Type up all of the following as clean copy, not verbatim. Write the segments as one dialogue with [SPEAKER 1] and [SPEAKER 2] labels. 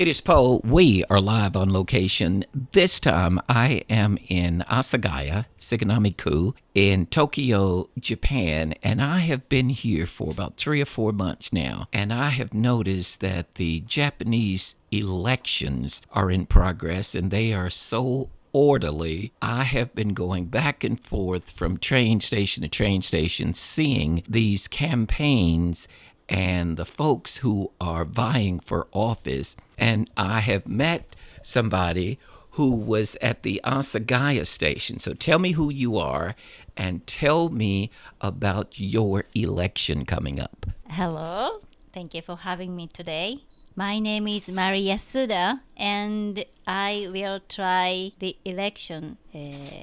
[SPEAKER 1] It is Poe. We are live on location. This time I am in Asagaya, Suginami in Tokyo, Japan, and I have been here for about 3 or 4 months now, and I have noticed that the Japanese elections are in progress, and they are so orderly. I have been going back and forth from train station to train station, seeing these campaigns and the folks who are vying for office. And I have met somebody who was at the Asagaya station. So tell me who you are and tell me about your election coming up.
[SPEAKER 2] Hello. Thank you for having me today. My name is Mari Yasuda, and I will try the election,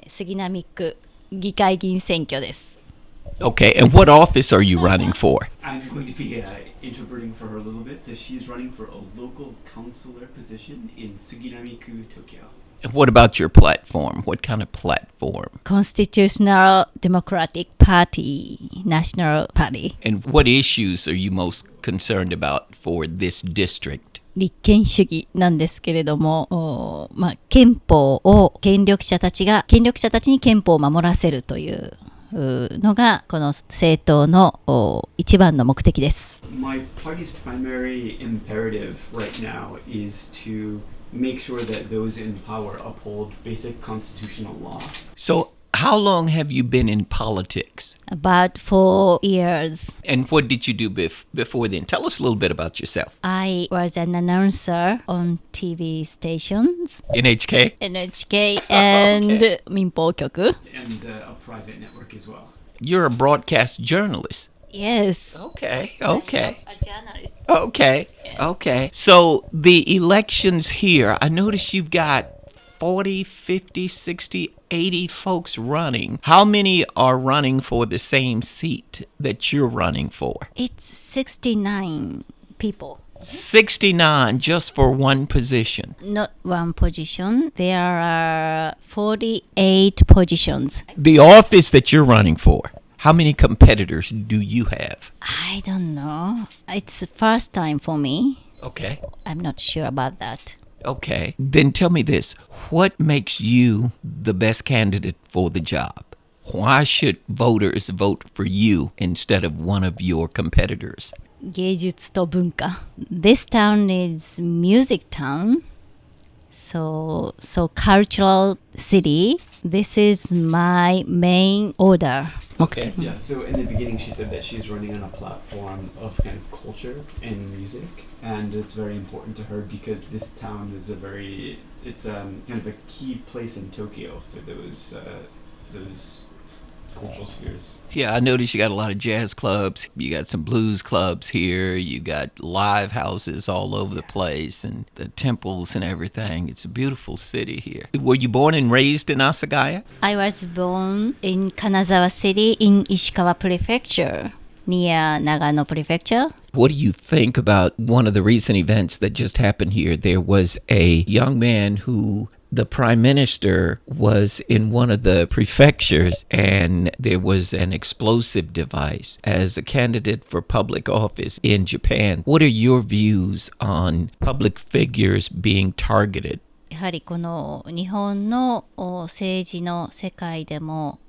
[SPEAKER 2] 杉並区議会議員選挙です。
[SPEAKER 1] Okay, and what office are you running for?
[SPEAKER 3] I'm going to be interpreting for her a little bit. So she's running for a local councilor position in Suginami-ku, Tokyo.
[SPEAKER 1] And what about your platform? What kind of platform?
[SPEAKER 2] Constitutional Democratic Party, National Party.
[SPEAKER 1] And what issues are you most concerned about for this district?
[SPEAKER 2] 立憲主義なんですけれども、憲法を権力者たちに憲法を守らせるというのがこの政党の一番の目的です。
[SPEAKER 3] My party's primary imperative right now is to make sure that those in power uphold basic constitutional law.
[SPEAKER 1] So, how long have you been in politics?
[SPEAKER 2] About 4 years.
[SPEAKER 1] And what did you do before then? Tell us a little bit about yourself.
[SPEAKER 2] I was an announcer on TV stations.
[SPEAKER 1] NHK?
[SPEAKER 2] NHK and
[SPEAKER 1] Okay.
[SPEAKER 2] 民放局.
[SPEAKER 3] And a private network as well.
[SPEAKER 1] You're a broadcast journalist.
[SPEAKER 2] Yes.
[SPEAKER 1] Okay.
[SPEAKER 2] A journalist.
[SPEAKER 1] Okay.
[SPEAKER 2] Yes.
[SPEAKER 1] Okay. So the elections here, I notice you've got 40, 50, 60, 80 folks running. How many are running for the same seat that you're running for?
[SPEAKER 2] It's 69 people.
[SPEAKER 1] 69 just for one position.
[SPEAKER 2] Not one position. There are 48 positions.
[SPEAKER 1] The office that you're running for, how many competitors do you have?
[SPEAKER 2] I don't know. It's the first time for me.
[SPEAKER 1] Okay.
[SPEAKER 2] So I'm not sure about that.
[SPEAKER 1] Okay. Then tell me this. What makes you the best candidate for the job? Why should voters vote for you instead of one of your competitors?
[SPEAKER 2] 芸術と文化. This town is music town. So cultural city. This is my main order.
[SPEAKER 1] Okay.
[SPEAKER 3] Yeah, so in the beginning she said that she's running on a platform of kind of culture and music, and it's very important to her because this town is it's kind of a key place in Tokyo for those cultural spheres.
[SPEAKER 1] Yeah, I noticed you got a lot of jazz clubs. You got some blues clubs here. You got live houses all over the place and the temples and everything. It's a beautiful city here. Were you born and raised in Asagaya?
[SPEAKER 2] I was born in Kanazawa City in Ishikawa Prefecture, near Nagano Prefecture.
[SPEAKER 1] What do you think about one of the recent events that just happened here? There was a young man who the prime minister was in one of the prefectures and there was an explosive device. As a candidate for public office in Japan, what are your views on public figures being targeted?
[SPEAKER 2] やはりこの日本の政治の世界でも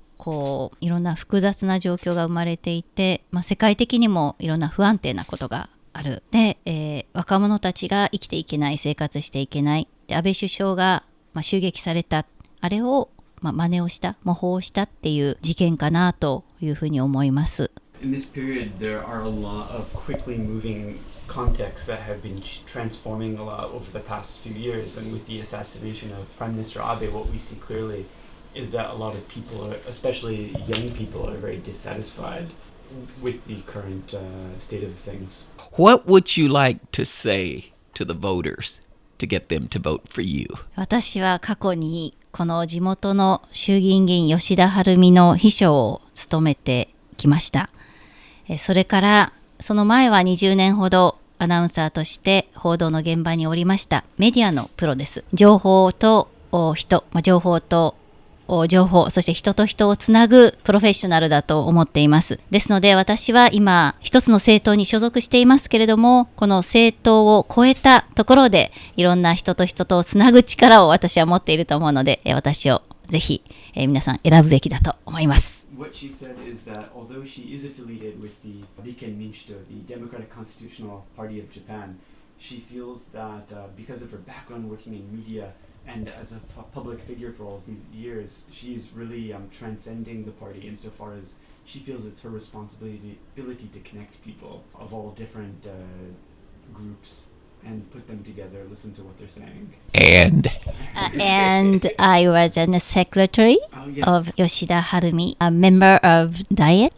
[SPEAKER 2] いろんな複雑な状況が生まれていて、世界的にもいろんな不安定なことがある。で、若者たちが生きていけない、生活していけない。で、安倍首相が襲撃された、あれを、真似をした、模倣したっていう事件かなというふうに思います。
[SPEAKER 3] In this period, there are a lot of quickly moving contexts that have been transforming a lot over the past few years, and with the assassination of Prime Minister Abe, what we see clearly is that a lot of people, especially young people, are very dissatisfied with the current state of things.
[SPEAKER 1] What would you like to say to the voters to get them to vote for you?
[SPEAKER 2] 私は過去にこの地元の衆議院議員吉田晴美の秘書を務めてきました。それからその前は20年ほどアナウンサーとして報道の現場におりました。メディアのプロです。情報と人、情報と情報、そして人と人をつなぐプロフェッショナルだと思っています。ですので私は今一つの政党に所属していますけれども、この政党を超えたところでいろんな人と人とをつなぐ力を私は持っていると思うので、私をぜひ、皆さん選ぶべきだと思います。
[SPEAKER 3] What she said is that although she is affiliated with the Riken Minshito, the Democratic Constitutional Party of Japan, she feels that because of her background working in media and as a public figure for all of these years, she's really transcending the party insofar as she feels it's her responsibility to connect people of all different groups and put them together, listen to what they're saying.
[SPEAKER 1] And
[SPEAKER 2] I was a secretary of Yoshida Harumi, a member of Diet.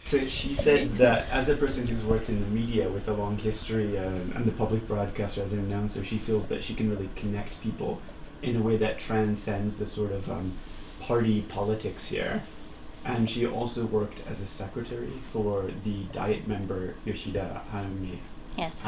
[SPEAKER 3] So she said that as a person who's worked in the media with a long history and the public broadcaster as an announcer, she feels that she can really connect people in a way that transcends the sort of party politics here. And she also worked as a secretary for the Diet member Yoshida Harumi.
[SPEAKER 2] Yes.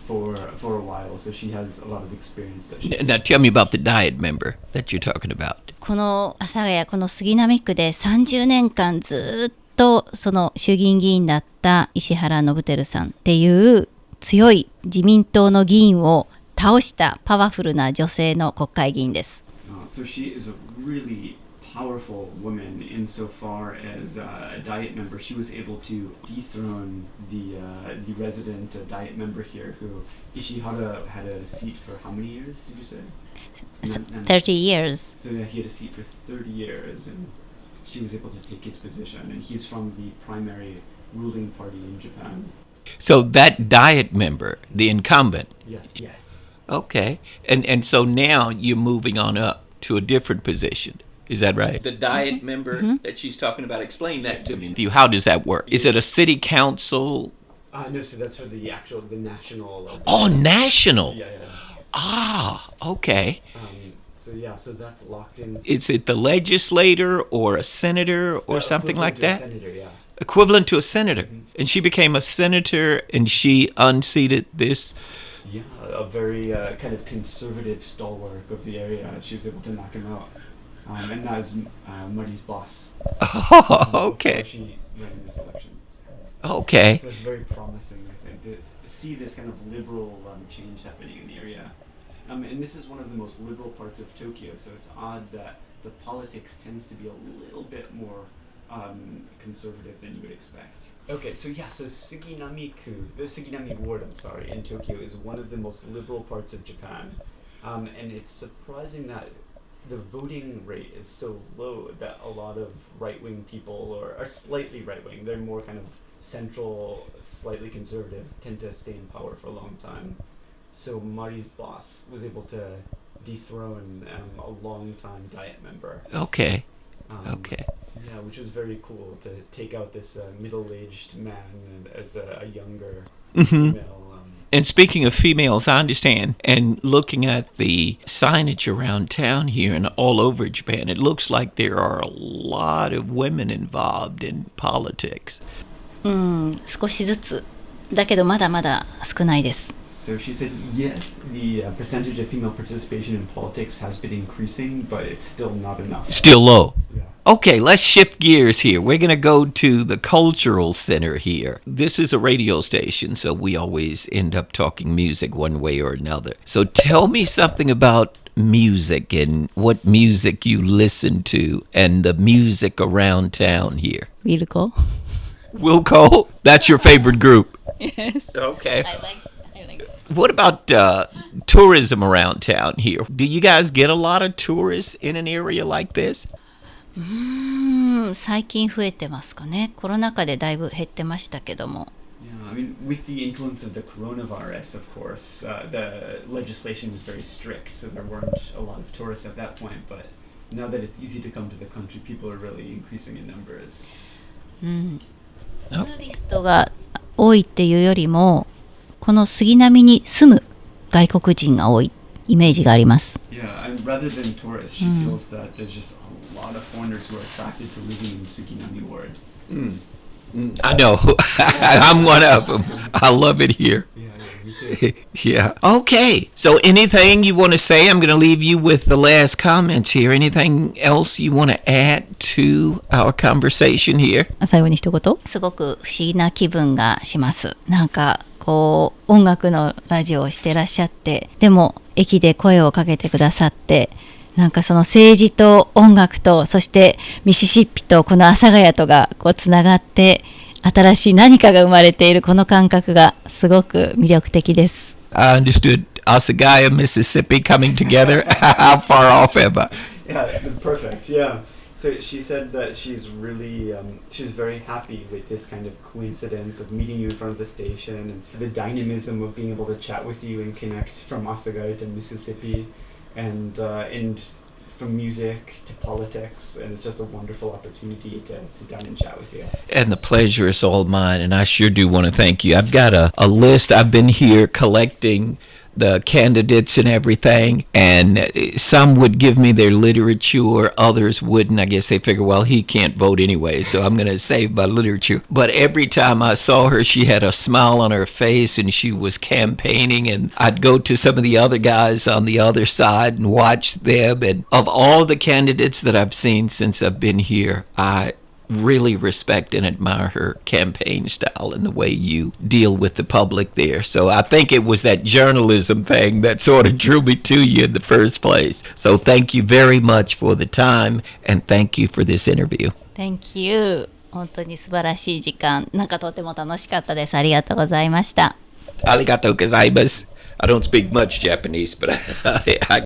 [SPEAKER 3] For a while, so she has a lot of experience that she
[SPEAKER 1] now tell me about the Diet member that you're talking about.
[SPEAKER 2] この阿佐ヶ谷、この杉並区で30年間ずっとその衆議院議員だった石原伸晃さんっていう強い自民党の議員を倒したパワフルな女性の国会議員です。
[SPEAKER 3] So she is a really powerful woman insofar as a Diet member. She was able to dethrone the resident Diet member here who Ishihara had a seat for how many years did you say?
[SPEAKER 2] 30 years.
[SPEAKER 3] So yeah, he had a seat for 30 years and she was able to take his position and he's from the primary ruling party in Japan.
[SPEAKER 1] So that Diet member, the incumbent.
[SPEAKER 3] Yes.
[SPEAKER 1] Okay. And so now you're moving on up to a different position. Is that right? The Diet member that she's talking about, explain that to me. How does that work? Is it a city council?
[SPEAKER 3] No, so that's for the national.
[SPEAKER 1] National.
[SPEAKER 3] Yeah.
[SPEAKER 1] Ah, okay.
[SPEAKER 3] So that's locked in.
[SPEAKER 1] Is it the legislator or a senator or something like that?
[SPEAKER 3] Senator, yeah.
[SPEAKER 1] Equivalent to a senator. Mm-hmm. And she became a senator and she unseated this.
[SPEAKER 3] Yeah, a very kind of conservative stalwart of the area. She was able to knock him out. And that is Mari's boss.
[SPEAKER 1] Oh, okay.
[SPEAKER 3] Before she ran in this election.
[SPEAKER 1] Okay.
[SPEAKER 3] So it's very promising, I think, to see this kind of liberal change happening in the area. And this is one of the most liberal parts of Tokyo, so it's odd that the politics tends to be a little bit more conservative than you would expect. Okay, so Suginami-ku, the Suginami Ward, in Tokyo is one of the most liberal parts of Japan. And it's surprising that the voting rate is so low that a lot of right-wing people are slightly right-wing. They're more kind of central, slightly conservative, tend to stay in power for a long time. So Mari's boss was able to dethrone a long-time Diet member.
[SPEAKER 1] Okay.
[SPEAKER 3] Yeah, which was very cool to take out this middle-aged man as a younger female.
[SPEAKER 1] And speaking of females, I understand, and looking at the signage around town here and all over Japan, it looks like there are a lot of women involved in politics.
[SPEAKER 2] 少しずつ。だけどまだまだ少ないです。
[SPEAKER 3] So she said, yes, the percentage of female participation in politics has been increasing, but it's still not enough.
[SPEAKER 1] Still low.
[SPEAKER 3] Yeah.
[SPEAKER 1] Okay, let's shift gears here. We're going to go to the cultural center here. This is a radio station, so we always end up talking music one way or another. So tell me something about music and what music you listen to and the music around town here.
[SPEAKER 2] Wilco?
[SPEAKER 1] Wilco? That's your favorite group?
[SPEAKER 2] Yes.
[SPEAKER 1] Okay.
[SPEAKER 2] I like it.
[SPEAKER 1] What about tourism around town here? Do you guys get a lot of tourists in an area like this?
[SPEAKER 2] 最近増えてますかね。コロナ禍でだいぶ減ってましたけども。
[SPEAKER 3] Yeah, I mean, with the influence of the coronavirus, of course, the legislation was very strict, so there weren't a lot of tourists at that point. But now that it's easy to come to the country, people are really increasing in numbers.
[SPEAKER 2] ツーリストが多いっていうよりも、この杉並に住む外国人が多いイメージがあります。
[SPEAKER 3] Yeah, and rather than tourists, she feels that there's just a lot of foreigners who are attracted to living in Suginami Ward.
[SPEAKER 1] I know. I'm one of them. I love it here.
[SPEAKER 3] Yeah, me too.
[SPEAKER 1] Yeah. Okay. So anything you want to say? I'm going to leave you with the last comments here. Anything else you want to add to our conversation here?
[SPEAKER 2] 最後に一言。すごく不思議な気分がします。なんかこう音楽のラジオをしてらっしゃって、でも駅で声をかけてくださって、なんかその政治と音楽と、そしてミシシッピとこの阿佐ヶ谷とがこうつながって、新しい何かが生まれているこの感覚がすごく魅力的です。
[SPEAKER 1] I understood Asagaya, Mississippi coming together. How far off am I?
[SPEAKER 3] Yeah, perfect. Yeah. So she said that she's really, she's very happy with this kind of coincidence of meeting you in front of the station and the dynamism of being able to chat with you and connect from Asagaya to Mississippi and from music to politics. And it's just a wonderful opportunity to sit down and chat with you.
[SPEAKER 1] And the pleasure is all mine, and I sure do want to thank you. I've got a list. I've been here collecting the candidates and everything, and some would give me their literature, others wouldn't. I guess they figure, well, he can't vote anyway, so I'm going to save my literature. But every time I saw her, she had a smile on her face and she was campaigning, and I'd go to some of the other guys on the other side and watch them. And of all the candidates that I've seen since I've been here, I really respect and admire her campaign style and the way you deal with the public there. So I think it was that journalism thing that sort of drew me to you in the first place. So thank you very much for the time, and thank you for this interview.
[SPEAKER 2] Thank you. 本当に素晴らしい時間。なんかとても楽しかったです。ありがとうございました。
[SPEAKER 1] Arigatou gozaimasu. I don't speak much Japanese, but I